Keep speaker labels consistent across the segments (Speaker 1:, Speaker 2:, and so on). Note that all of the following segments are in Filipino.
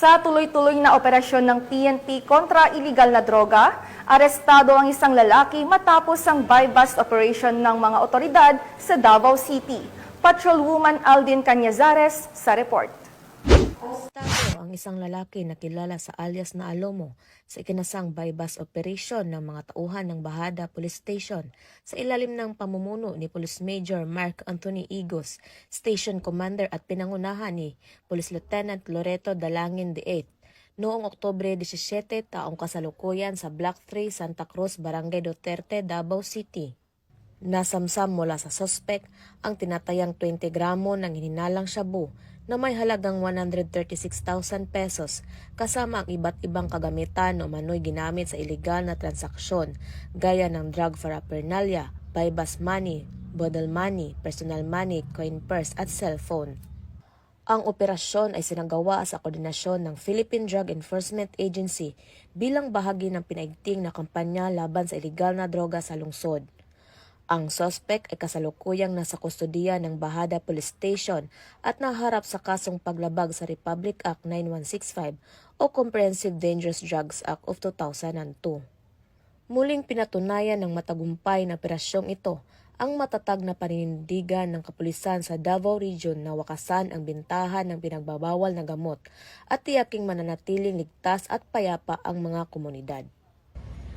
Speaker 1: Sa tuloy-tuloy na operasyon ng PNP kontra iligal na droga, arestado ang isang lalaki matapos ang buy-bust operation ng mga otoridad sa Davao City. Patrolwoman Aldin Cañazares sa report.
Speaker 2: Arestado ang isang lalaki na kilala sa alias na Alomo sa ikinasang buy-bust operation ng mga tauhan ng Bahada Police Station sa ilalim ng pamumuno ni Police Major Mark Anthony Igos, Station Commander at pinangunahan ni Police Lieutenant Loreto Dalangin VIII. Noong Oktubre 17, taong kasalukuyan sa Block 3, Santa Cruz, Barangay Duterte, Davao City. Nasamsam mula sa suspect ang tinatayang 20 gramo ng hininalang shabu na may halagang 136,000 pesos kasama ang iba't ibang kagamitan o manoy ginamit sa iligal na transaksyon gaya ng drug paraphernalia, buy-bust money, bodle money, personal money, coin purse at cellphone. Ang operasyon ay sinagawa sa koordinasyon ng Philippine Drug Enforcement Agency bilang bahagi ng pinaigting na kampanya laban sa iligal na droga sa lungsod. Ang suspect ay kasalukuyang nasa kustodiya ng Bahada Police Station at naharap sa kasong paglabag sa Republic Act 9165 o Comprehensive Dangerous Drugs Act of 2002. Muling pinatunayan ng matagumpay na operasyong ito ang matatag na paninindigan ng kapulisan sa Davao Region na wakasan ang bintahan ng pinagbabawal na gamot at tiyaking mananatiling ligtas at payapa ang mga komunidad.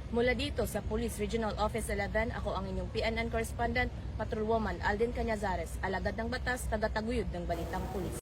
Speaker 2: Mula dito sa Police Regional Office 11, ako ang inyong PNN correspondent, Patrolwoman Aldin Cañazares, alagad ng batas, tagataguyod ng Balitang Pulis.